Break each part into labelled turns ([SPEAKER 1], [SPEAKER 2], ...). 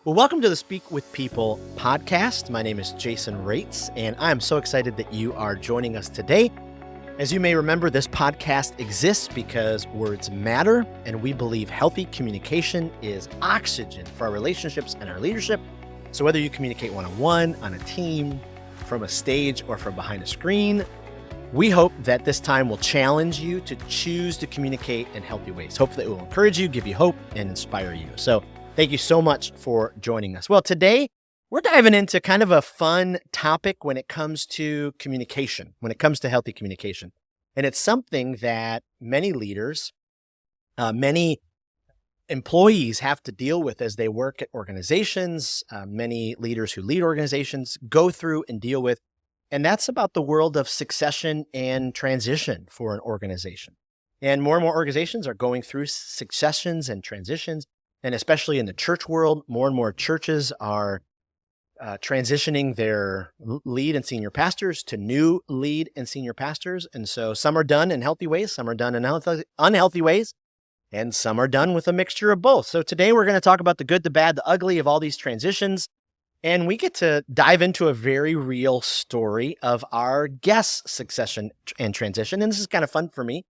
[SPEAKER 1] Well, welcome to the Speak with People podcast. My name is Jason Rates, and I am so excited that you are joining us today. As you may remember, this podcast exists because words matter, and we believe healthy communication is oxygen for our relationships and our leadership. So whether you communicate one-on-one, on a team, from a stage, or from behind a screen, we hope that this time will challenge you to choose to communicate in healthy ways. Hopefully it will encourage you, give you hope, and inspire you. So thank you so much for joining us. Well, today we're diving into kind of a fun topic when it comes to communication, when it comes to healthy communication. And it's something that many leaders, many employees have to deal with as they work at organizations. Many leaders who lead organizations go through and deal with. And that's about the world of succession and transition for an organization. And more organizations are going through successions and transitions. And especially in the church world, more and more churches are transitioning their lead and senior pastors to new lead and senior pastors. And so some are done in healthy ways, some are done in unhealthy ways, and some are done with a mixture of both. So today we're going to talk about the good, the bad, the ugly of all these transitions. And we get to dive into a very real story of our guest's succession and transition. And this is kind of fun for me,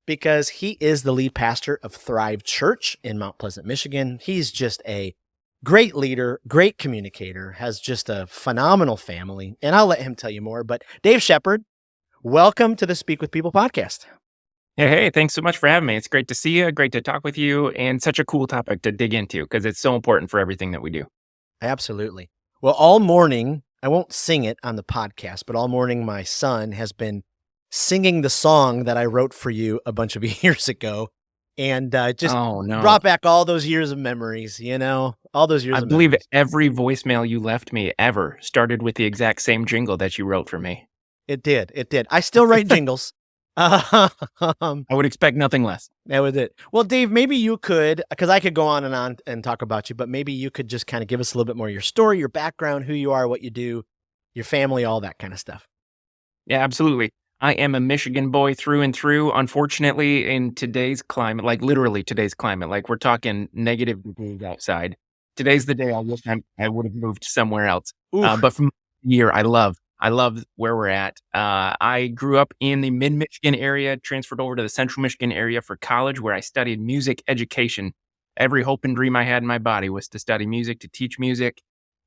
[SPEAKER 1] because he is the lead pastor of Thrive Church in Mount Pleasant, Michigan. He's just a great leader, great communicator, has just a phenomenal family, and I'll let him tell you more. But Dave Shephard, welcome to the Speak with People podcast.
[SPEAKER 2] Hey, thanks so much for having me. It's great to see you, great to talk with you, and such a cool topic to dig into because it's so important for everything that we do.
[SPEAKER 1] Absolutely. Well, all morning, I won't sing it on the podcast, but all morning my son has been singing the song that I wrote for you a bunch of years ago, and brought back all those years of memories, all those years
[SPEAKER 2] I
[SPEAKER 1] of
[SPEAKER 2] believe
[SPEAKER 1] memories.
[SPEAKER 2] every voicemail you left me ever started with the exact same jingle that you wrote for me.
[SPEAKER 1] It did. I still write jingles.
[SPEAKER 2] I would expect nothing less.
[SPEAKER 1] That was it. Well, Dave, maybe you could, because I could go on and talk about you, but maybe you could just kind of give us a little bit more of your story, your background, who you are, what you do, your family, all that kind of stuff.
[SPEAKER 2] Yeah, absolutely. I am a Michigan boy through and through. Unfortunately, in today's climate, like literally today's climate, like we're talking negative degrees outside. Today's the day I wish I would have moved somewhere else. But from here, I love where we're at. I grew up in the mid-Michigan area, transferred over to the central Michigan area for college, where I studied music education. Every hope and dream I had in my body was to study music, to teach music.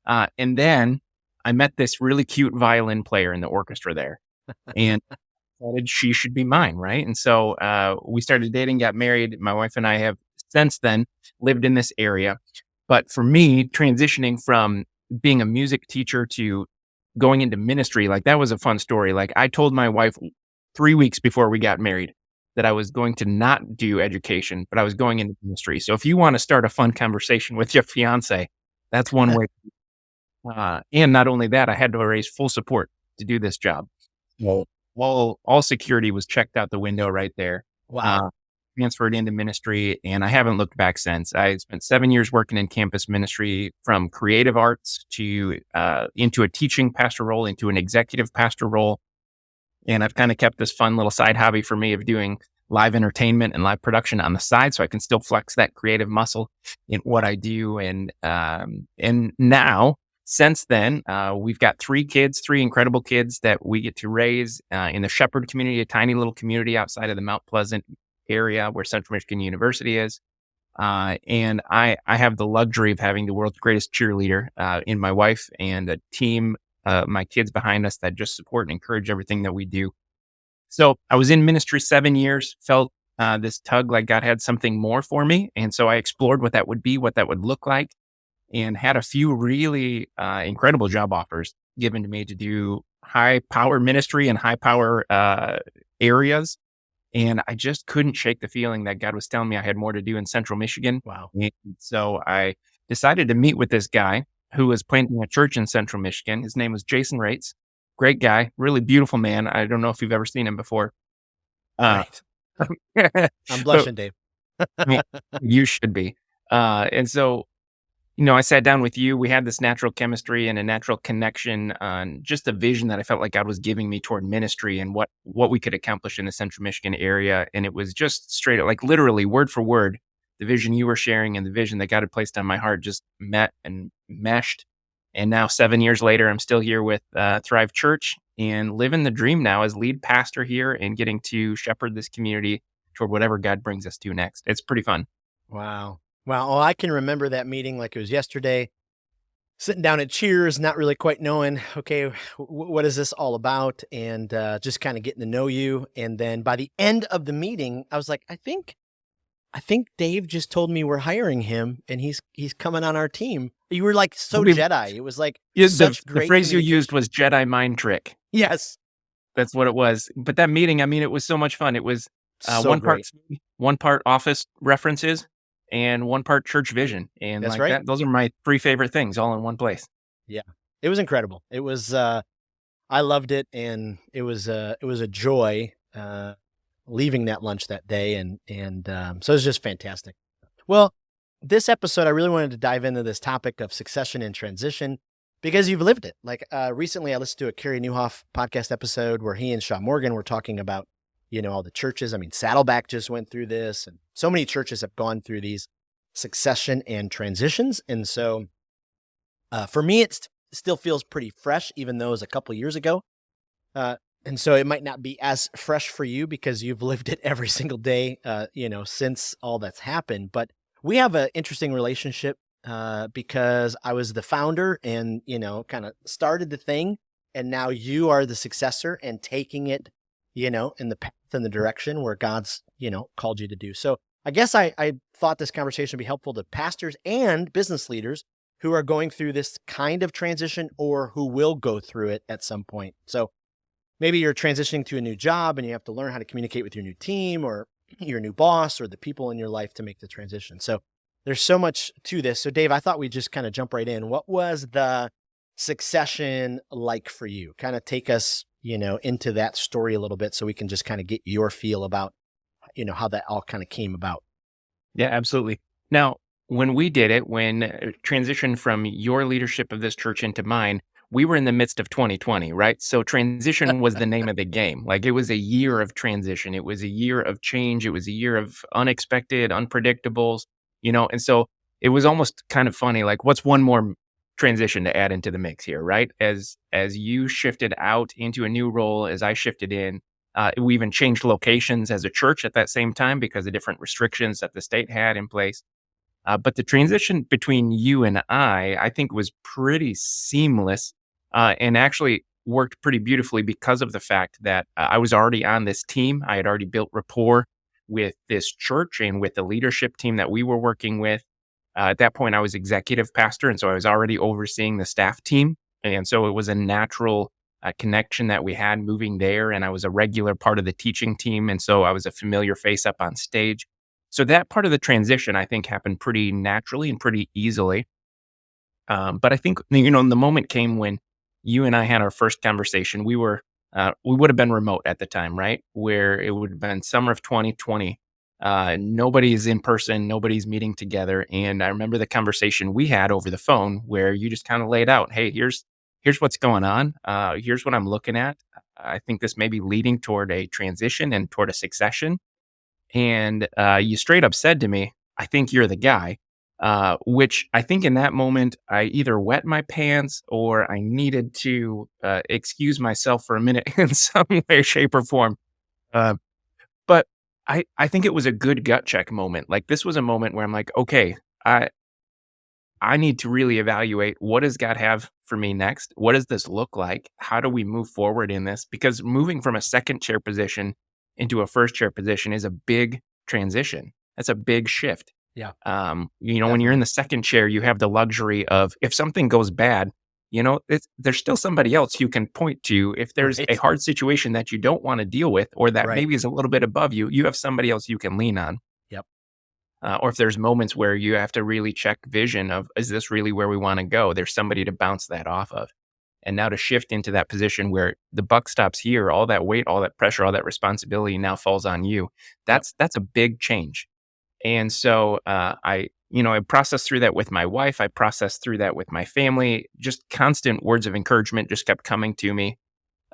[SPEAKER 2] And then I met this really cute violin player in the orchestra there. And decided she should be mine, right? And so we started dating, got married. My wife and I have since then lived in this area. But for me, transitioning from being a music teacher to going into ministry, like that was a fun story. Like I told my wife 3 weeks before we got married that I was going to not do education, but I was going into ministry. So if you want to start a fun conversation with your fiance, that's one way. And not only that, I had to raise full support to do this job. Well, all security was checked out the window right there.
[SPEAKER 1] Wow.
[SPEAKER 2] Transferred into ministry, and I haven't looked back since. I spent 7 years working in campus ministry, from creative arts to into a teaching pastor role, into an executive pastor role. And I've kind of kept this fun little side hobby for me of doing live entertainment and live production on the side, so I can still flex that creative muscle in what I do. And now, since then, we've got 3 kids, 3 incredible kids that we get to raise in the Shepherd community, a tiny little community outside of the Mount Pleasant area where Central Michigan University is. And I have the luxury of having the world's greatest cheerleader in my wife and a team, my kids behind us that just support and encourage everything that we do. So I was in ministry 7 years, felt this tug like God had something more for me. And so I explored what that would be, what that would look like, and had a few really incredible job offers given to me to do high power ministry and high power areas. And I just couldn't shake the feeling that God was telling me I had more to do in central Michigan.
[SPEAKER 1] Wow.
[SPEAKER 2] And so I decided to meet with this guy who was planting a church in central Michigan. His name was Jason Rates. Great guy, really beautiful man. I don't know if you've ever seen him before.
[SPEAKER 1] Right. I'm blushing, Dave.
[SPEAKER 2] You should be. And so, I sat down with you. We had this natural chemistry and a natural connection on just a vision that I felt like God was giving me toward ministry and what we could accomplish in the central Michigan area. And it was just straight up, like literally word for word, the vision you were sharing and the vision that God had placed on my heart just met and meshed. And now 7 years later, I'm still here with Thrive Church and living the dream now as lead pastor here and getting to shepherd this community toward whatever God brings us to next. It's pretty fun.
[SPEAKER 1] Wow. Wow. Oh, I can remember that meeting like it was yesterday, sitting down at Cheers, not really quite knowing, okay, what is this all about? And just kind of getting to know you. And then by the end of the meeting, I was like, I think Dave just told me we're hiring him and he's coming on our team. You were like so Jedi. It was like such
[SPEAKER 2] The
[SPEAKER 1] great
[SPEAKER 2] phrase you used was Jedi mind trick.
[SPEAKER 1] Yes.
[SPEAKER 2] That's what it was. But that meeting, I mean, it was so much fun. It was
[SPEAKER 1] So
[SPEAKER 2] one
[SPEAKER 1] great.
[SPEAKER 2] part office references and one part church vision. And
[SPEAKER 1] That's
[SPEAKER 2] like
[SPEAKER 1] right.
[SPEAKER 2] that, those are my 3 favorite things all in one place.
[SPEAKER 1] Yeah. It was incredible. It was I loved it, and it was a joy leaving that lunch that day, and so it was just fantastic. Well, this episode I really wanted to dive into this topic of succession and transition because you've lived it. Like recently I listened to a Carey Nieuwhof podcast episode where he and Shaw Morgan were talking about, all the churches. I mean, Saddleback just went through this, and so many churches have gone through these succession and transitions. And so for me, it still feels pretty fresh, even though it was a couple years ago. And so it might not be as fresh for you because you've lived it every single day, since all that's happened. But we have an interesting relationship because I was the founder and, kind of started the thing. And now you are the successor and taking it, in the path and the direction where God's, called you to do. So I guess I thought this conversation would be helpful to pastors and business leaders who are going through this kind of transition or who will go through it at some point. So maybe you're transitioning to a new job and you have to learn how to communicate with your new team or your new boss or the people in your life to make the transition. So there's so much to this. So Dave, I thought we'd just kind of jump right in. What was the succession like for you? Kind of take us, into that story a little bit so we can just kind of get your feel about, how that all kind of came about.
[SPEAKER 2] Yeah, absolutely. Now, when we did it, when transitioned from your leadership of this church into mine, we were in the midst of 2020, right? So transition was the name of the game. Like it was a year of transition. It was a year of change. It was a year of unexpected, unpredictables, and so it was almost kind of funny. Like what's one more transition to add into the mix here, right? As you shifted out into a new role, as I shifted in, we even changed locations as a church at that same time because of different restrictions that the state had in place. But the transition between you and I think was pretty seamless and actually worked pretty beautifully because of the fact that I was already on this team. I had already built rapport with this church and with the leadership team that we were working with. At that point, I was executive pastor, and so I was already overseeing the staff team. And so it was a natural connection that we had moving there, and I was a regular part of the teaching team, and so I was a familiar face up on stage. So that part of the transition, I think, happened pretty naturally and pretty easily. But I think, the moment came when you and I had our first conversation. We would have been remote at the time, right? Where it would have been summer of 2020. Nobody's in person, nobody's meeting together. And I remember the conversation we had over the phone where you just kind of laid out, hey, here's what's going on. Here's what I'm looking at. I think this may be leading toward a transition and toward a succession. And you straight up said to me, I think you're the guy, which I think in that moment, I either wet my pants or I needed to excuse myself for a minute in some way, shape, or form. But I think it was a good gut check moment. Like this was a moment where I'm like, okay, I need to really evaluate what does God have for me next? What does this look like? How do we move forward in this? Because moving from a second chair position into a first chair position is a big transition. That's a big shift.
[SPEAKER 1] Yeah.
[SPEAKER 2] When you're in the second chair, you have the luxury of if something goes bad, there's still somebody else you can point to. If there's a hard situation that you don't want to deal with, or that maybe is a little bit above you, you have somebody else you can lean on.
[SPEAKER 1] Yep.
[SPEAKER 2] Or if there's moments where you have to really check vision of, is this really where we want to go? There's somebody to bounce that off of. And now to shift into that position where the buck stops here, all that weight, all that pressure, all that responsibility now falls on you. That's a big change. And so I processed through that with my wife. I processed through that with my family. Just constant words of encouragement just kept coming to me.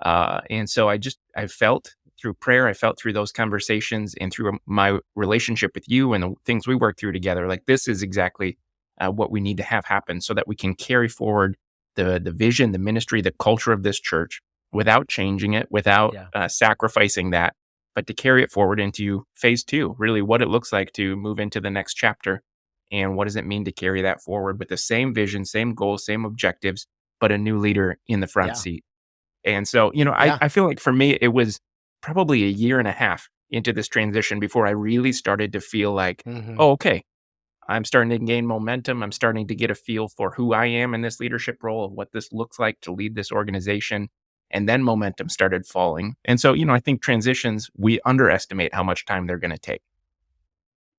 [SPEAKER 2] And so I felt through prayer. I felt through those conversations and through my relationship with you and the things we work through together. Like this is exactly what we need to have happen so that we can carry forward the vision, the ministry, the culture of this church without changing it, without sacrificing that, but to carry it forward into phase 2, really what it looks like to move into the next chapter. And what does it mean to carry that forward with the same vision, same goals, same objectives, but a new leader in the front seat. And so, I feel like for me, it was probably a year and a half into this transition before I really started to feel like, oh, okay, I'm starting to gain momentum. I'm starting to get a feel for who I am in this leadership role, what this looks like to lead this organization. And then momentum started falling. And so, I think transitions, we underestimate how much time they're going to take.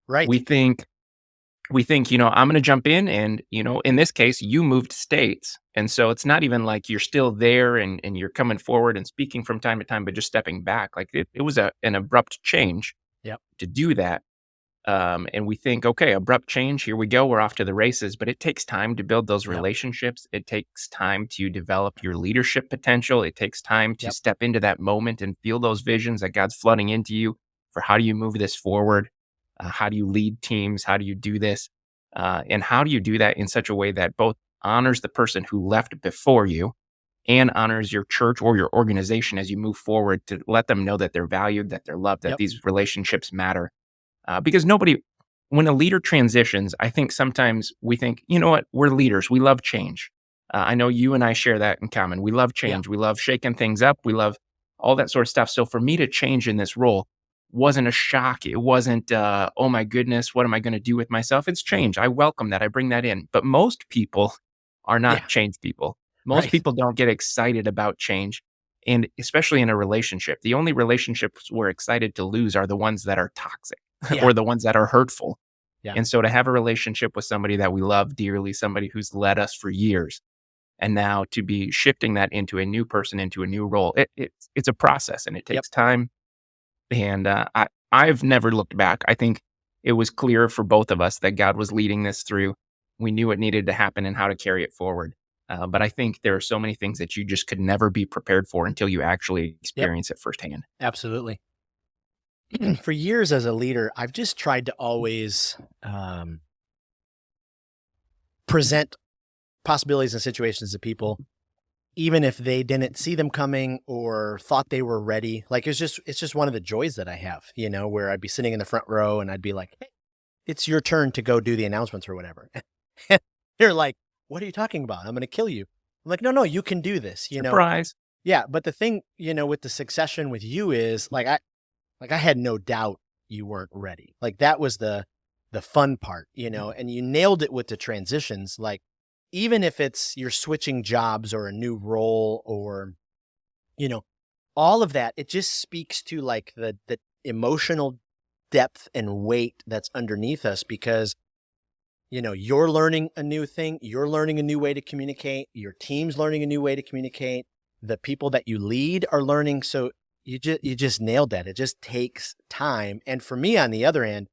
[SPEAKER 1] Right.
[SPEAKER 2] We think, I'm going to jump in and, in this case, you moved states. And so it's not even like you're still there and you're coming forward and speaking from time to time, but just stepping back. Like it was an abrupt change to do that. And we think, okay, abrupt change, here we go, we're off to the races. But it takes time to build those relationships. It takes time to develop your leadership potential. It takes time to step into that moment and feel those visions that God's flooding into you for how do you move this forward? How do you lead teams? How do you do this? And how do you do that in such a way that both honors the person who left before you and honors your church or your organization as you move forward to let them know that they're valued, that they're loved, that these relationships matter. Because when a leader transitions, I think sometimes we think, you know what, we're leaders. We love change. I know you and I share that in common. We love change. We love shaking things up. We love all that sort of stuff. So for me to change in this role wasn't a shock. It wasn't, oh my goodness, what am I going to do with myself? It's change. I welcome that. I bring that in. But most people are not change people. Most people don't get excited about change. And especially in a relationship, the only relationships we're excited to lose are the ones that are toxic. Or the ones that are hurtful. And so to have a relationship with somebody that we love dearly, somebody who's led us for years, and now to be shifting that into a new person, into a new role, it's a process and it takes time. And I've never looked back. I think it was clear for both of us that God was leading this through. We knew it needed to happen and how to carry it forward. But I think there are so many things that you just could never be prepared for until you actually experience it firsthand.
[SPEAKER 1] Absolutely. For years as a leader, I've just tried to always present possibilities and situations to people, even if they didn't see them coming or thought they were ready. Like it's just one of the joys that I have, where I'd be sitting in the front row and I'd be like, hey, it's your turn to go do the announcements or whatever. And they're like, what are you talking about? I'm going to kill you. I'm like, no, you can do this,
[SPEAKER 2] Surprise.
[SPEAKER 1] Yeah. But the thing, with the succession with you is I had no doubt you weren't ready. Like that was the fun part, and you nailed it with the transitions. Like even if it's you're switching jobs or a new role or, all of that, it just speaks to like the emotional depth and weight that's underneath us because, you're learning a new thing. You're learning a new way to communicate. Your team's learning a new way to communicate. The people that you lead are learning. So you just nailed that. It just takes time. And for me, on the other end,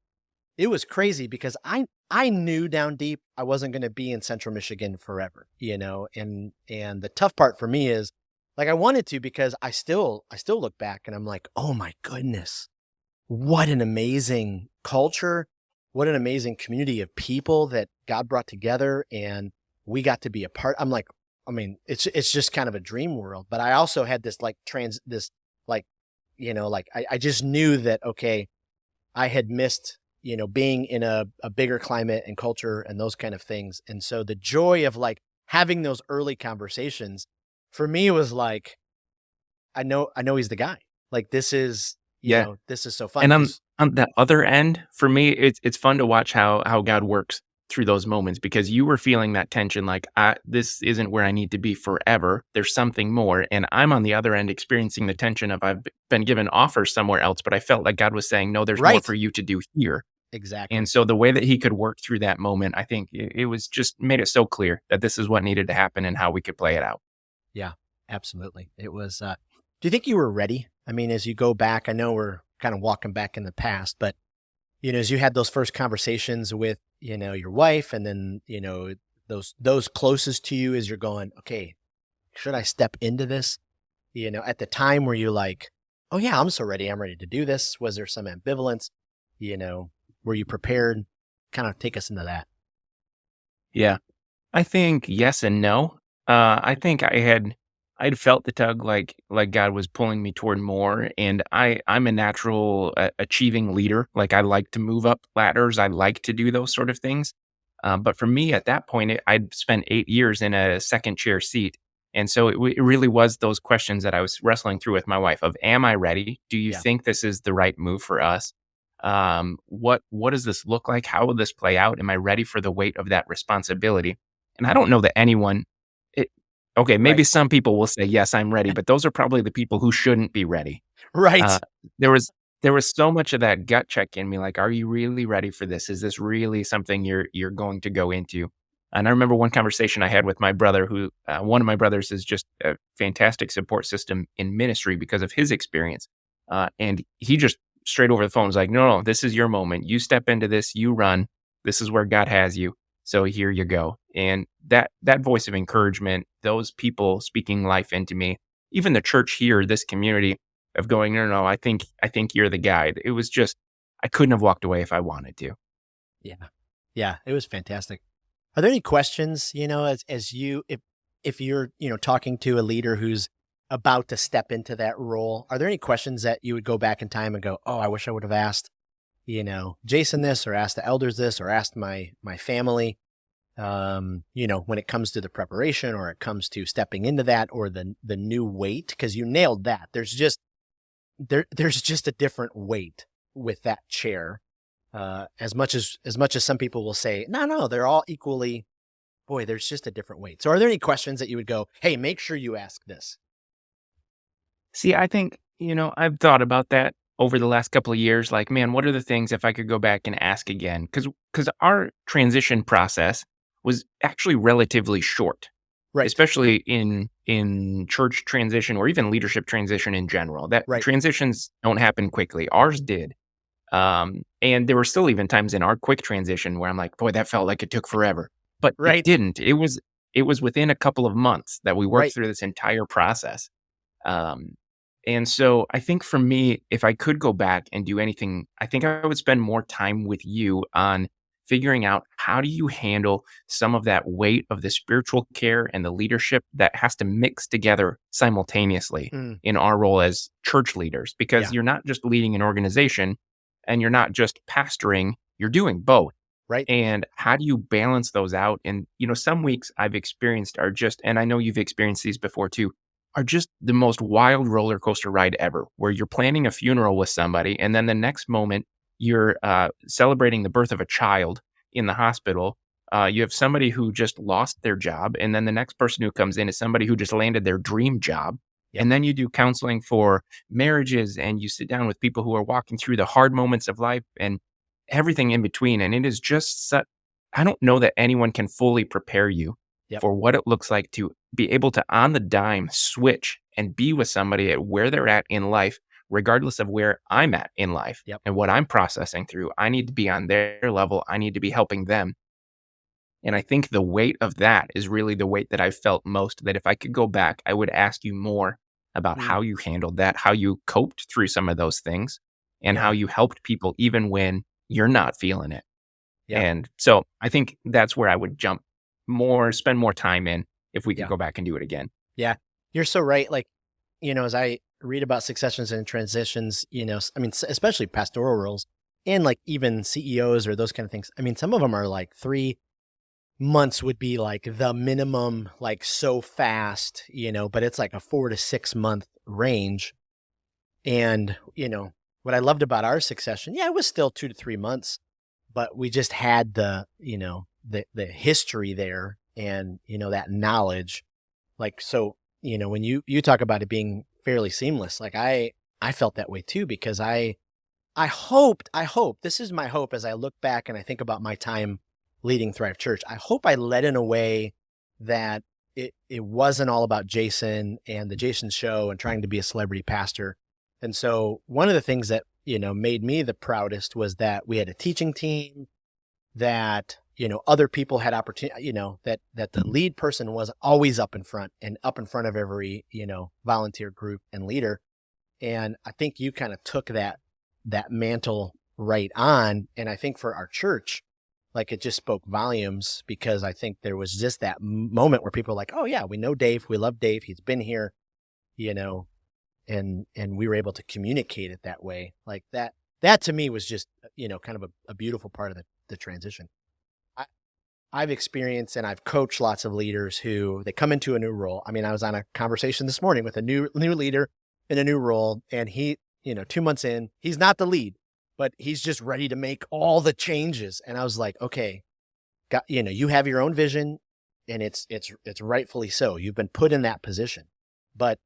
[SPEAKER 1] it was crazy because I knew down deep I wasn't going to be in Central Michigan forever, and the tough part for me is like I wanted to because I still look back and I'm like, oh my goodness, what an amazing culture, what an amazing community of people that God brought together and we got to be a part. I'm like, it's just kind of a dream world. But I also had this I just knew that, okay, I had missed, being in a bigger climate and culture and those kind of things. And so the joy of like having those early conversations for me was like, I know he's the guy. Like this is, this is so fun.
[SPEAKER 2] And on the other end, for me, it's fun to watch how God works through those moments because you were feeling that tension like this isn't where I need to be forever. There's something more. And I'm on the other end experiencing the tension of I've been given offers somewhere else, but I felt like God was saying, no, there's more for you to do here.
[SPEAKER 1] Exactly.
[SPEAKER 2] And so the way that he could work through that moment, I think it was just made it so clear that this is what needed to happen and how we could play it out.
[SPEAKER 1] Yeah, absolutely. It was, do you think you were ready? As you go back, I know we're kind of walking back in the past, but as you had those first conversations with, your wife and then, those closest to you as you're going, okay, should I step into this? At the time were you like, oh yeah, I'm so ready. I'm ready to do this. Was there some ambivalence? Were you prepared? Kind of take us into that.
[SPEAKER 2] Yeah. I think yes and no. I think I'd felt the tug like God was pulling me toward more, and I'm a natural achieving leader. Like I like to move up ladders. I like to do those sort of things. But for me at that point, I'd spent 8 years in a second chair seat, and so it really was those questions that I was wrestling through with my wife of, am I ready? Do you
[SPEAKER 1] Yeah.
[SPEAKER 2] think this is the right move for us? What does this look like? How will this play out? Am I ready for the weight of that responsibility? And I don't know that it okay, maybe
[SPEAKER 1] Right.
[SPEAKER 2] some people will say, "Yes, I'm ready," but those are probably the people who shouldn't be ready. Uh,
[SPEAKER 1] Right.
[SPEAKER 2] there was there was so much of that gut check in me, like, "Are you really ready for this? Is this really something you're going to go into?" And I remember one conversation I had with my brother who, one of my brothers is just a fantastic support system in ministry because of his experience. And he just straight over the phone was like, "No, no, this is your moment. You step into this, you run. This is where God has you. So here you go." And that voice of encouragement, those people speaking life into me, even the church here, this community of going, "No, no, no, I think you're the guy." It was just I couldn't have walked away if I wanted to.
[SPEAKER 1] Yeah. Yeah. It was fantastic. Are there any questions, as you, if you're, talking to a leader who's about to step into that role, are there any questions that you would go back in time and go, oh, I wish I would have asked, Jason this, or asked the elders this, or asked my family, when it comes to the preparation, or it comes to stepping into that, or the new weight, because you nailed that. There's just a different weight with that chair. As much as some people will say, no, they're all equally, boy, there's just a different weight. So are there any questions that you would go, hey, make sure you ask this?
[SPEAKER 2] See, I think, I've thought about that over the last couple of years. Like, man, what are the things if I could go back and ask again? Because our transition process was actually relatively short,
[SPEAKER 1] Right.
[SPEAKER 2] especially in church transition or even leadership transition in general. That
[SPEAKER 1] Right.
[SPEAKER 2] transitions don't happen quickly. Ours did. And there were still even times in our quick transition where I'm like, boy, that felt like it took forever. But it
[SPEAKER 1] Right.
[SPEAKER 2] didn't. It was within a couple of months that we worked
[SPEAKER 1] Right.
[SPEAKER 2] through this entire process. Um, and so I think for me, if I could go back and do anything, I think I would spend more time with you on figuring out how do you handle some of that weight of the spiritual care and the leadership that has to mix together simultaneously
[SPEAKER 1] Mm,
[SPEAKER 2] in our role as church leaders, because
[SPEAKER 1] yeah.
[SPEAKER 2] you're not just leading an organization and you're not just pastoring, you're doing both.
[SPEAKER 1] Right.
[SPEAKER 2] And how do you balance those out? And, some weeks I've experienced are just, and I know you've experienced these before too, are just the most wild roller coaster ride ever, where you're planning a funeral with somebody. And then the next moment you're celebrating the birth of a child in the hospital. You have somebody who just lost their job. And then the next person who comes in is somebody who just landed their dream job.
[SPEAKER 1] Yep.
[SPEAKER 2] And then you do counseling for marriages and you sit down with people who are walking through the hard moments of life and everything in between. And it is just such, I don't know that anyone can fully prepare you
[SPEAKER 1] Yep.
[SPEAKER 2] for what it looks like to be able to on the dime switch and be with somebody at where they're at in life, regardless of where I'm at in life
[SPEAKER 1] Yep.
[SPEAKER 2] and what I'm processing through. I need to be on their level. I need to be helping them. And I think the weight of that is really the weight that I felt most, that if I could go back, I would ask you more about
[SPEAKER 1] Mm,
[SPEAKER 2] how you handled that, how you coped through some of those things, and how
[SPEAKER 1] yeah.
[SPEAKER 2] you helped people even when you're not feeling it.
[SPEAKER 1] Yeah.
[SPEAKER 2] And so I think that's where I would spend more time in if we could
[SPEAKER 1] Yeah.
[SPEAKER 2] go back and do it again.
[SPEAKER 1] Yeah. You're so right. Like, as I read about successions and transitions, especially pastoral roles and like even CEOs or those kind of things. I mean, some of them are like 3 months would be like the minimum, like so fast, but it's like a 4 to 6 month range. And, what I loved about our succession, yeah, it was still 2 to 3 months, but we just had the history there and, that knowledge. Like, so, when you talk about it being fairly seamless, like I felt that way too, because I hope this is my hope as I look back and I think about my time leading Thrive Church. I hope I led in a way that it wasn't all about Jason and the Jason show and trying to be a celebrity pastor. And so one of the things that, made me the proudest was that we had a teaching team, that, other people had opportunity, that the lead person was always up in front of every, volunteer group and leader. And I think you kind of took that mantle right on. And I think for our church, like it just spoke volumes, because I think there was just that moment where people were like, oh yeah, we know Dave. We love Dave. He's been here, you know, and we were able to communicate it that way. Like that to me was just, kind of a beautiful part of the transition. I've experienced and I've coached lots of leaders who they come into a new role. I mean, I was on a conversation this morning with a new leader in a new role, and he, 2 months in, he's not the lead, but he's just ready to make all the changes. And I was like, okay, you have your own vision, and it's rightfully so. You've been put in that position, but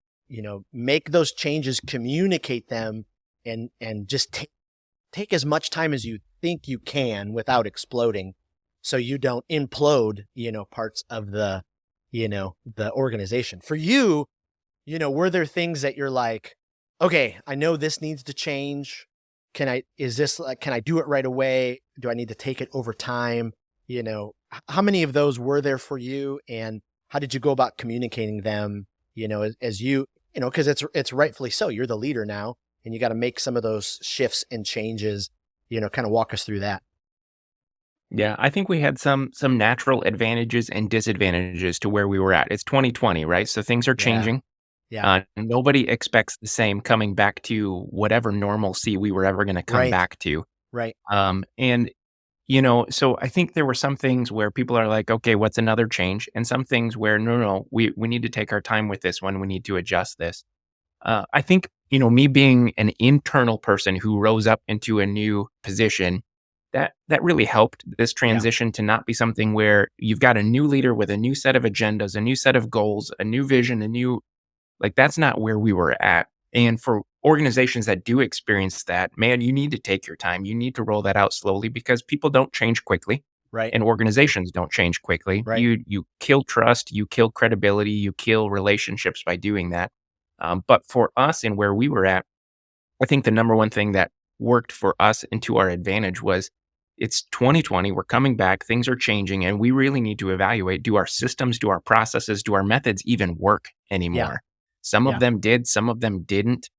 [SPEAKER 1] make those changes, communicate them, and just take as much time as you think you can without exploding, so you don't implode, parts of the organization. For you, were there things that you're like, okay, I know this needs to change. Can I do it right away? Do I need to take it over time? How many of those were there for you, and how did you go about communicating them, as you, because it's rightfully so. You're the leader now, and you got to make some of those shifts and changes, kind of walk us through that.
[SPEAKER 2] Yeah, I think we had some natural advantages and disadvantages to where we were at. It's 2020, right? So things are changing.
[SPEAKER 1] Yeah.
[SPEAKER 2] Nobody expects the same coming back to whatever normalcy we were ever going to come back to.
[SPEAKER 1] Right.
[SPEAKER 2] And so I think there were some things where people are like, okay, what's another change? And some things where, no, we need to take our time with this one. We need to adjust this. I think, me being an internal person who rose up into a new position, that really helped this transition to not be something where you've got a new leader with a new set of agendas, a new set of goals, a new vision, that's not where we were at. And for organizations that do experience that, man, you need to take your time. You need to roll that out slowly, because people don't change quickly.
[SPEAKER 1] Right.
[SPEAKER 2] And organizations don't change quickly.
[SPEAKER 1] Right.
[SPEAKER 2] You kill trust, you kill credibility, you kill relationships by doing that. But for us and where we were at, I think the number one thing that worked for us and to our advantage was, it's 2020, we're coming back, things are changing, and we really need to evaluate, do our systems, do our processes, do our methods even work anymore?
[SPEAKER 1] Yeah.
[SPEAKER 2] Some of them did, some of them didn't.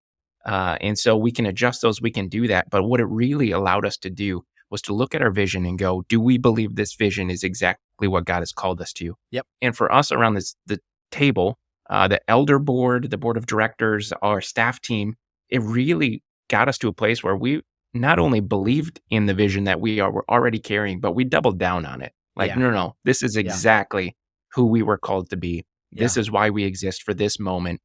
[SPEAKER 2] And so we can adjust those, we can do that. But what it really allowed us to do was to look at our vision and go, do we believe this vision is exactly what God has called us to?
[SPEAKER 1] Yep.
[SPEAKER 2] And for us around the table, the elder board, the board of directors, our staff team, it really got us to a place where we not only believed in the vision that we were already carrying, but we doubled down on it. Like, no, this is exactly who we were called to be. This is why we exist, for this moment.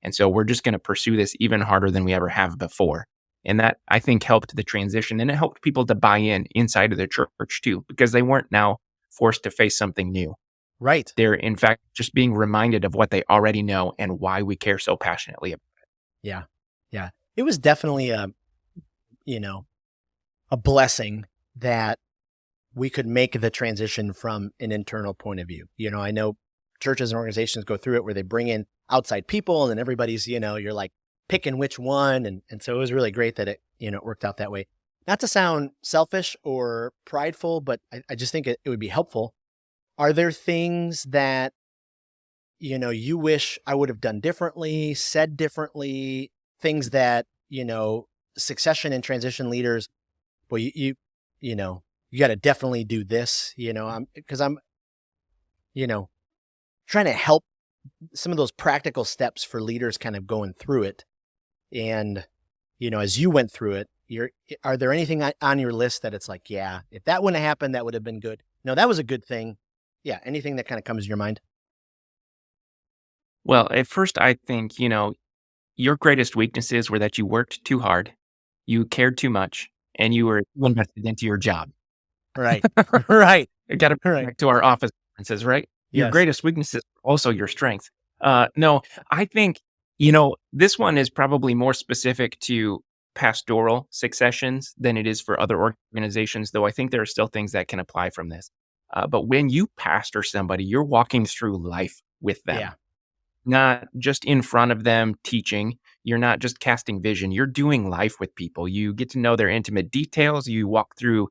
[SPEAKER 2] And so we're just going to pursue this even harder than we ever have before. And that, I think, helped the transition, and it helped people to buy in inside of the church too, because they weren't now forced to face something new.
[SPEAKER 1] Right.
[SPEAKER 2] They're, in fact, just being reminded of what they already know and why we care so passionately about it.
[SPEAKER 1] Yeah. Yeah. It was definitely a blessing that we could make the transition from an internal point of view. I know churches and organizations go through it where they bring in outside people, and everybody's, you're like picking which one. And so it was really great that it worked out that way. Not to sound selfish or prideful, but I just think it would be helpful. Are there things that, you wish I would have done differently, said differently, things that, succession and transition leaders, well, you got to definitely do this, because I'm trying to help some of those practical steps for leaders kind of going through it. And, as you went through it, are there anything on your list that it's like, yeah, if that wouldn't have happened, that would have been good? No, that was a good thing. Yeah. Anything that kind of comes to your mind?
[SPEAKER 2] Well, at first, I think, your greatest weaknesses were that you worked too hard, you cared too much, and you were invested into your job.
[SPEAKER 1] Right. Right.
[SPEAKER 2] You got to back to our office references, right? Your
[SPEAKER 1] Yes.
[SPEAKER 2] greatest weaknesses, also your strengths. No, I think, this one is probably more specific to pastoral successions than it is for other organizations, though I think there are still things that can apply from this. But when you pastor somebody, you're walking through life with them.
[SPEAKER 1] Yeah.
[SPEAKER 2] Not just in front of them teaching. You're not just casting vision. You're doing life with people. You get to know their intimate details. You walk through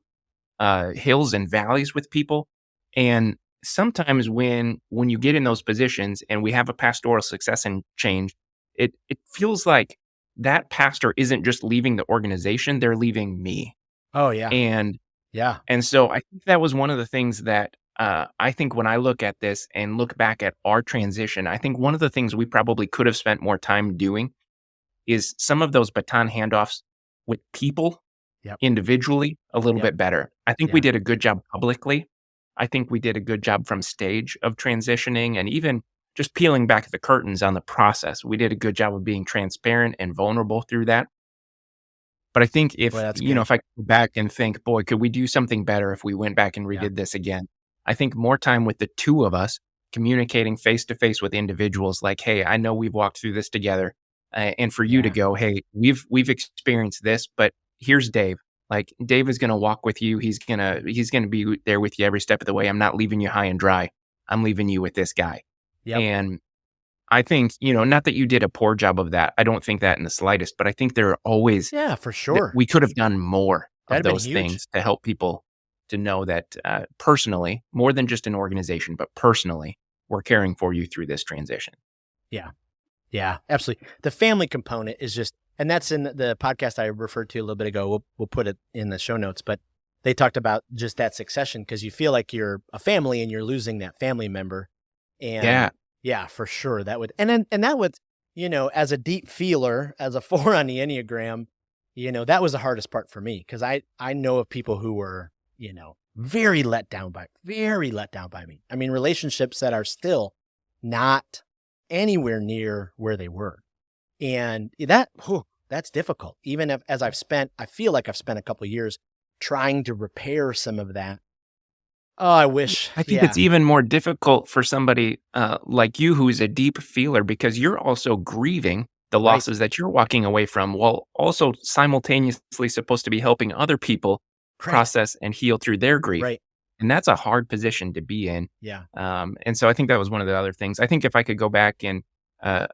[SPEAKER 2] hills and valleys with people. And sometimes when you get in those positions and we have a pastoral succession change, it feels like that pastor isn't just leaving the organization, they're leaving me.
[SPEAKER 1] Oh, yeah.
[SPEAKER 2] And
[SPEAKER 1] Yeah.
[SPEAKER 2] and so I think that was one of the things that I think when I look at this and look back at our transition, I think one of the things we probably could have spent more time doing is some of those baton handoffs with people
[SPEAKER 1] Yep.
[SPEAKER 2] individually a little
[SPEAKER 1] Yep.
[SPEAKER 2] bit better. I think we did a good job publicly. I think we did a good job from stage of transitioning and even just peeling back the curtains on the process. We did a good job of being transparent and vulnerable through that. But I think
[SPEAKER 1] Boy, that's
[SPEAKER 2] if
[SPEAKER 1] good.
[SPEAKER 2] I go back and think, boy, could we do something better if we went back and
[SPEAKER 1] Yeah.
[SPEAKER 2] redid this again? I think more time with the two of us communicating face to face with individuals like, hey, I know we've walked through this together. And for you to
[SPEAKER 1] Yeah.
[SPEAKER 2] go, hey, we've experienced this, but here's Dave. Like Dave is going to walk with you. He's going to be there with you every step of the way. I'm not leaving you high and dry. I'm leaving you with this guy.
[SPEAKER 1] Yep.
[SPEAKER 2] And I think, not that you did a poor job of that. I don't think that in the slightest, but I think there are always
[SPEAKER 1] Yeah, for
[SPEAKER 2] that
[SPEAKER 1] sure.
[SPEAKER 2] we could have done more of
[SPEAKER 1] That'd have been
[SPEAKER 2] those
[SPEAKER 1] huge.
[SPEAKER 2] things to help people to know that personally, more than just an organization, but personally, we're caring for you through this transition.
[SPEAKER 1] Yeah. Yeah, absolutely. The family component is just, and that's in the podcast I referred to a little bit ago. We'll put it in the show notes, but they talked about just that succession because you feel like you're a family and you're losing that family member. And yeah, for sure. That would, and that would, as a deep feeler, as a 4 on the Enneagram, that was the hardest part for me because I know of people who were, very let down by me. I mean, relationships that are still not anywhere near where they were. And that's difficult. Even if, as I feel like I've spent a couple of years trying to repair some of that. Oh, I wish.
[SPEAKER 2] I think it's even more difficult for somebody like you who's a deep feeler because you're also grieving the losses that you're walking away from while also simultaneously supposed to be helping other people process and heal through their grief.
[SPEAKER 1] Right.
[SPEAKER 2] And that's a hard position to be in.
[SPEAKER 1] Yeah.
[SPEAKER 2] And so I think that was one of the other things. I think if I could go back and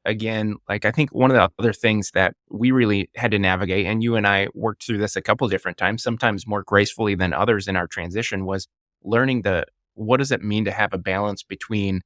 [SPEAKER 2] again, like I think one of the other things that we really had to navigate, and you and I worked through this a couple different times, sometimes more gracefully than others in our transition, was learning what does it mean to have a balance between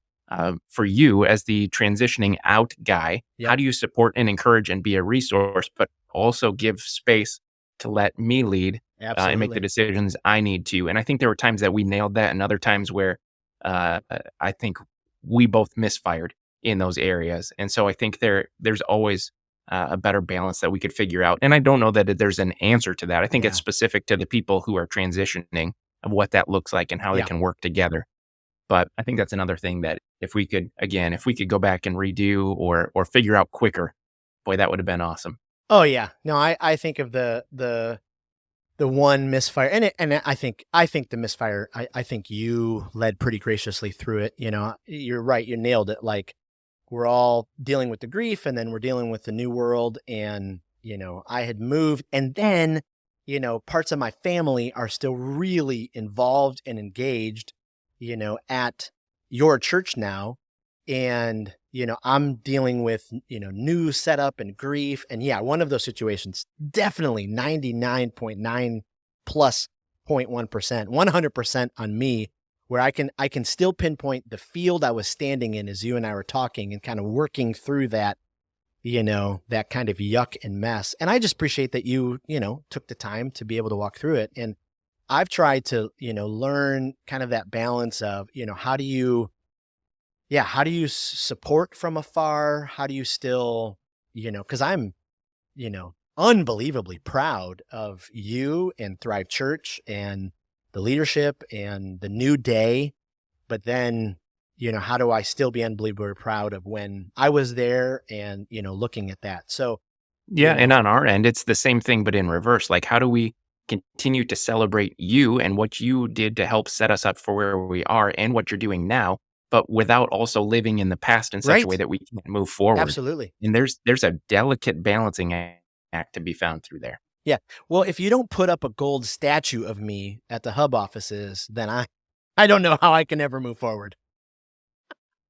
[SPEAKER 2] for you as the transitioning out guy, how do you support and encourage and be a resource, but also give space to let me lead and make the decisions I need to. And I think there were times that we nailed that and other times where I think we both misfired in those areas. And so I think there's always a better balance that we could figure out. And I don't know that there's an answer to that. I think it's specific to the people who are transitioning of what that looks like and how they can work together. But I think that's another thing that if we could go back and redo or figure out quicker, boy, that would have been awesome.
[SPEAKER 1] Oh yeah. No, I think of the one misfire and I think the misfire, I think you led pretty graciously through it. You're right. You nailed it. Like we're all dealing with the grief and then we're dealing with the new world. And, I had moved and then, parts of my family are still really involved and engaged, at your church now. And, I'm dealing with, new setup and grief. And yeah, one of those situations, definitely 99.9 plus 0.1%, 100% on me, where I can still pinpoint the field I was standing in as you and I were talking and kind of working through that, that kind of yuck and mess. And I just appreciate that you, took the time to be able to walk through it. And I've tried to, learn kind of that balance of, how do you support from afar? How do you still, because I'm, unbelievably proud of you and Thrive Church and the leadership and the new day. But then, how do I still be unbelievably proud of when I was there and, looking at that? So,
[SPEAKER 2] yeah. And on our end, it's the same thing, but in reverse. Like, how do we continue to celebrate you and what you did to help set us up for where we are and what you're doing now, but without also living in the past in such a way that we can move forward?
[SPEAKER 1] Absolutely.
[SPEAKER 2] And there's a delicate balancing act to be found through there.
[SPEAKER 1] Yeah. Well, if you don't put up a gold statue of me at the hub offices, then I don't know how I can ever move forward.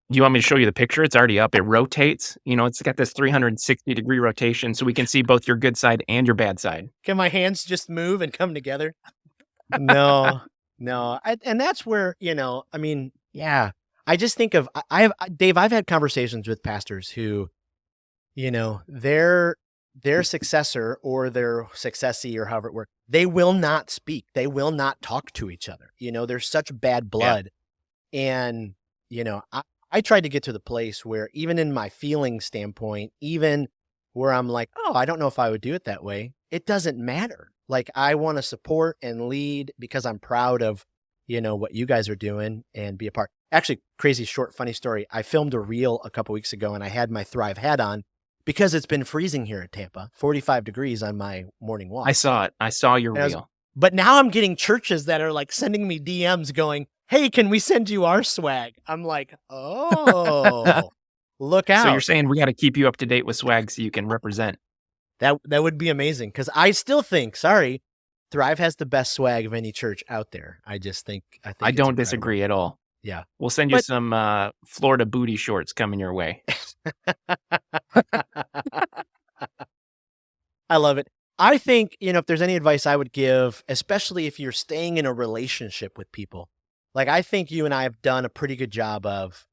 [SPEAKER 2] You want me to show you the picture? It's already up. It rotates. It's got this 360-degree rotation so we can see both your good side and your bad side.
[SPEAKER 1] Can my hands just move and come together? No. And that's where, I just think of, Dave, I've had conversations with pastors who, they're their successor or their successee or however it works, they will not speak. They will not talk to each other. There's such bad blood. And, I tried to get to the place where even in my feeling standpoint, even where I'm like, oh, I don't know if I would do it that way. It doesn't matter. Like, I want to support and lead because I'm proud of, what you guys are doing and be a part. Actually, crazy short, funny story. I filmed a reel a couple weeks ago and I had my Thrive hat on because it's been freezing here in Tampa, 45 degrees on my morning walk.
[SPEAKER 2] I saw it. I saw your reel.
[SPEAKER 1] But now I'm getting churches that are like sending me DMs going, hey, can we send you our swag? I'm like, oh, look out.
[SPEAKER 2] So you're saying we got to keep you up to date with swag so you can represent.
[SPEAKER 1] That would be amazing because I still think, Thrive has the best swag of any church out there. I don't
[SPEAKER 2] incredible. Disagree at all.
[SPEAKER 1] Yeah.
[SPEAKER 2] We'll send you some Florida booty shorts coming your way.
[SPEAKER 1] I love it. I think, if there's any advice I would give, especially if you're staying in a relationship with people, like I think you and I have done a pretty good job of,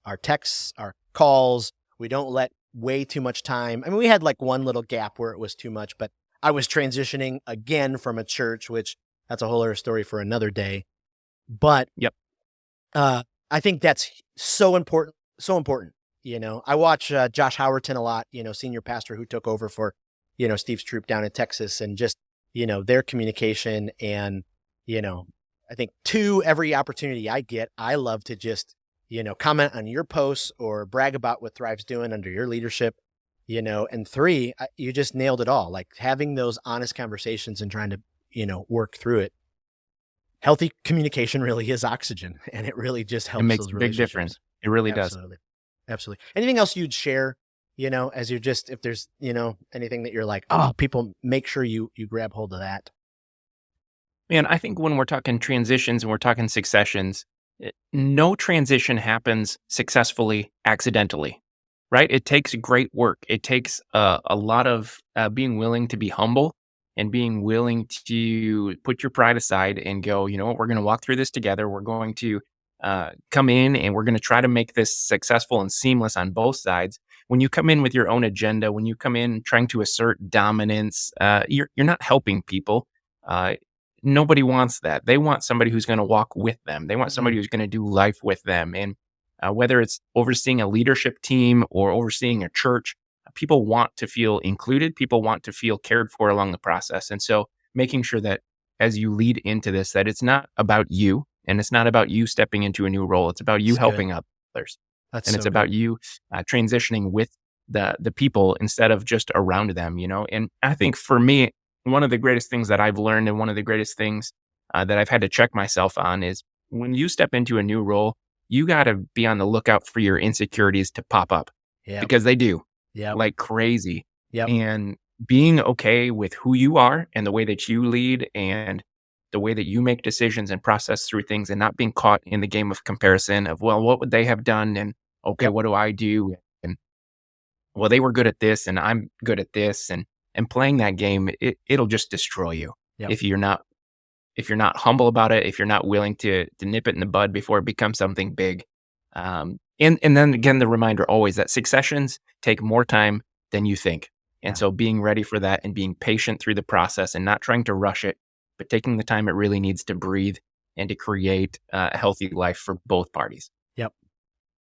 [SPEAKER 1] our texts, our calls. We don't let way too much time. I mean, we had like one little gap where it was too much, but I was transitioning again from a church, which that's a whole other story for another day. But I think that's so important. So important. I watch Josh Howerton a lot, senior pastor who took over for, Steve's troop down in Texas, and just, their communication. And, I think 2, every opportunity I get, I love to just, comment on your posts or brag about what Thrive's doing under your leadership, and 3, you just nailed it all. Like having those honest conversations and trying to, work through it. Healthy communication really is oxygen, and it really just helps.
[SPEAKER 2] It makes
[SPEAKER 1] those
[SPEAKER 2] a big difference. It really does.
[SPEAKER 1] Absolutely. Anything else you'd share, as you're just, if there's, anything that you're like, oh, people, make sure you grab hold of that.
[SPEAKER 2] Man, I think when we're talking transitions and we're talking successions, no transition happens successfully accidentally, right? It takes great work. It takes a lot of being willing to be humble and being willing to put your pride aside and go, you know what, we're going to walk through this together. We're going to come in and we're going to try to make this successful and seamless on both sides. When you come in with your own agenda, when you come in trying to assert dominance, you're not helping people. Nobody wants that. They want somebody who's going to walk with them. They want somebody who's going to do life with them. And whether it's overseeing a leadership team or overseeing a church, people want to feel included. People want to feel cared for along the process. And so making sure that as you lead into this, that it's not about you and it's not about you stepping into a new role. It's about you helping others. It's about you transitioning with the people instead of just around them, And I think for me, one of the greatest things that I've learned and one of the greatest things that I've had to check myself on is when you step into a new role, you got to be on the lookout for your insecurities to pop up because they do like crazy. And being okay with who you are and the way that you lead and the way that you make decisions and process through things and not being caught in the game of comparison of, well, what would they have done? And okay, what do I do? And well, they were good at this and I'm good at this. And playing that game, it'll just destroy you if you're not humble about it, if you're not willing to nip it in the bud before it becomes something big. And then again, the reminder always that successions take more time than you think. And so being ready for that and being patient through the process and not trying to rush it, but taking the time it really needs to breathe and to create a healthy life for both parties.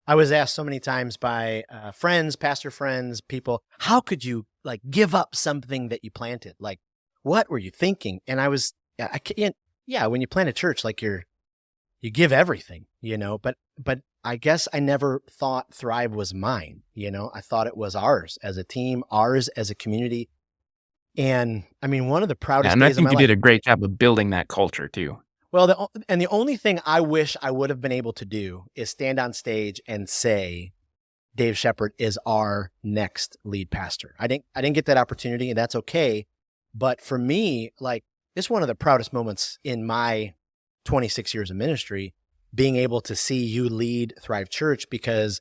[SPEAKER 1] I was asked so many times by friends, pastor friends, people, how could you like give up something that you planted? Like, what were you thinking? And I can't, when you plant a church, like you give everything, but I guess I never thought Thrive was mine. I thought it was ours as a team, ours as a community. And I mean, one of the proudest days of my life.
[SPEAKER 2] And I think you did a great job of building that culture too.
[SPEAKER 1] Well, the only thing I wish I would have been able to do is stand on stage and say, Dave Shephard is our next lead pastor. I didn't get that opportunity, and that's okay. But for me, like, it's one of the proudest moments in my 26 years of ministry, being able to see you lead Thrive Church, because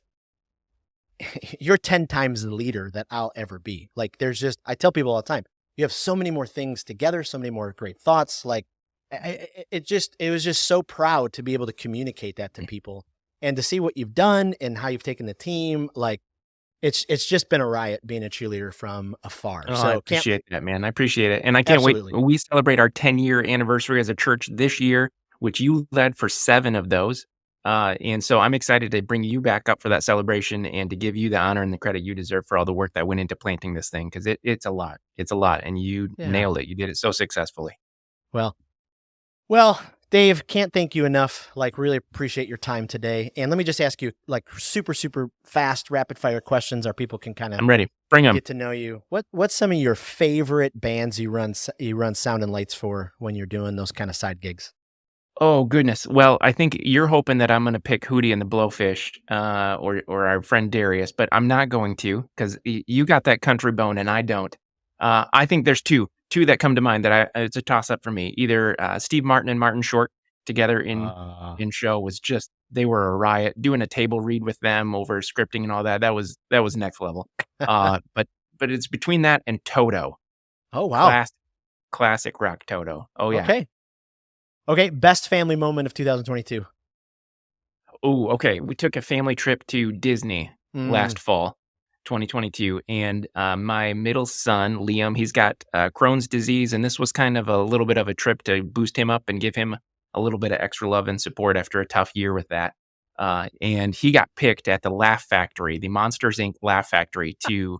[SPEAKER 1] you're 10 times the leader that I'll ever be. Like, I tell people all the time, you have so many more things together, so many more great thoughts. Like, it was just so proud to be able to communicate that to people and to see what you've done and how you've taken the team. Like, it's just been a riot being a cheerleader from afar.
[SPEAKER 2] Oh,
[SPEAKER 1] So
[SPEAKER 2] I
[SPEAKER 1] can't
[SPEAKER 2] appreciate that, man. I appreciate it. And I can't wait.
[SPEAKER 1] absolutely.
[SPEAKER 2] We celebrate our 10-year anniversary as a church this year, which you led for 7 of those. And so I'm excited to bring you back up for that celebration and to give you the honor and the credit you deserve for all the work that went into planting this thing, because it's a lot. It's a lot. And you
[SPEAKER 1] Yeah.
[SPEAKER 2] nailed it. You did it so successfully.
[SPEAKER 1] Well, Dave, can't thank you enough. Like, really appreciate your time today. And let me just ask you, like, super, super fast, rapid fire questions. Our people can kind of
[SPEAKER 2] I'm ready. Bring them.
[SPEAKER 1] get to know you. What's some of your favorite bands you run sound and lights for when you're doing those kind of side gigs?
[SPEAKER 2] Oh, goodness. Well, I think you're hoping that I'm going to pick Hootie and the Blowfish, or our friend Darius, but I'm not going to, because you got that country bone and I don't. I think there's two that come to mind that it's a toss up for me. Either Steve Martin and Martin Short together in show was just, they were a riot. Doing a table read with them over scripting and all that was next level. But it's between that and Toto.
[SPEAKER 1] Oh, wow.
[SPEAKER 2] Classic rock Toto. Oh yeah.
[SPEAKER 1] Okay. Best family moment of 2022.
[SPEAKER 2] Oh, okay. We took a family trip to Disney last fall, 2022, and my middle son, Liam, he's got Crohn's disease, and this was kind of a little bit of a trip to boost him up and give him a little bit of extra love and support after a tough year with that. And he got picked at the Laugh Factory, the Monsters, Inc. Laugh Factory, to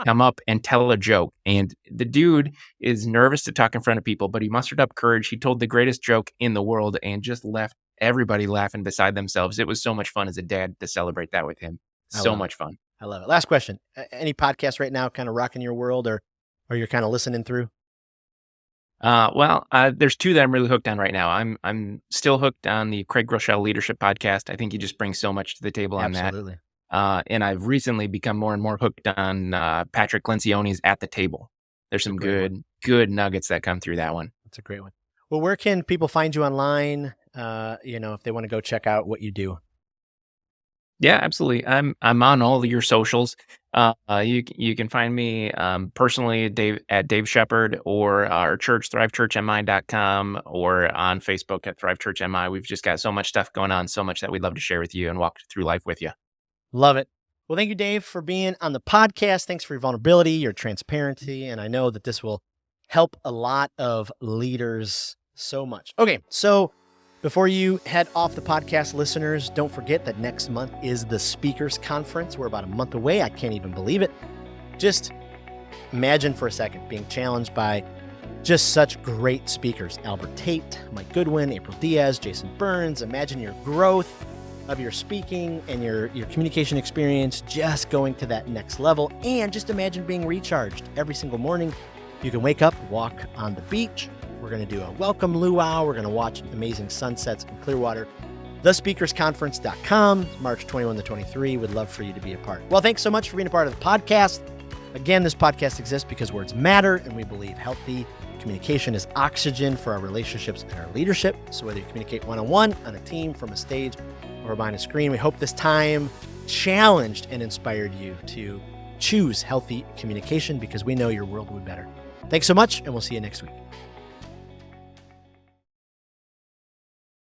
[SPEAKER 2] come up and tell a joke. And the dude is nervous to talk in front of people, but he mustered up courage. He told the greatest joke in the world and just left everybody laughing beside themselves. It was so much fun as a dad to celebrate that with him. So much fun.
[SPEAKER 1] I love it. Last question. Any podcasts right now kind of rocking your world, or you're kind of listening through?
[SPEAKER 2] Well, there's 2 that I'm really hooked on right now. I'm still hooked on the Craig Groeschel Leadership Podcast. I think he just brings so much to the table on that.
[SPEAKER 1] Absolutely.
[SPEAKER 2] And I've recently become more and more hooked on Patrick Lencioni's At the Table. There's some good nuggets that come through that one.
[SPEAKER 1] That's a great one. Well, where can people find you online? If they want to go check out what you do.
[SPEAKER 2] Yeah, absolutely. I'm on all of your socials. You can find me personally at Dave Shephard, or our church, thrivechurchmi.com, or on Facebook at Thrive Church MI. We've just got so much stuff going on, so much that we'd love to share with you and walk through life with you.
[SPEAKER 1] Love it. Well, thank you, Dave, for being on the podcast. Thanks for your vulnerability, your transparency, and I know that this will help a lot of leaders so much. Okay, so before you head off the podcast, listeners, don't forget that next month is the Speakers Conference. We're about a month away. I can't even believe it. Just imagine for a second being challenged by just such great speakers. Albert Tate, Mike Goodwin, April Diaz, Jason Burns. Imagine your growth of your speaking and your communication experience just going to that next level. And just imagine being recharged every single morning. You can wake up, walk on the beach. We're going to do a welcome luau. We're going to watch amazing sunsets in Clearwater. TheSpeakersConference.com, March 21 to 23. Would love for you to be a part. Well, thanks so much for being a part of the podcast. Again, this podcast exists because words matter, and we believe healthy communication is oxygen for our relationships and our leadership. So whether you communicate one-on-one, on a team, from a stage, or behind a screen, we hope this time challenged and inspired you to choose healthy communication, because we know your world will be better. Thanks so much, and we'll see you next week.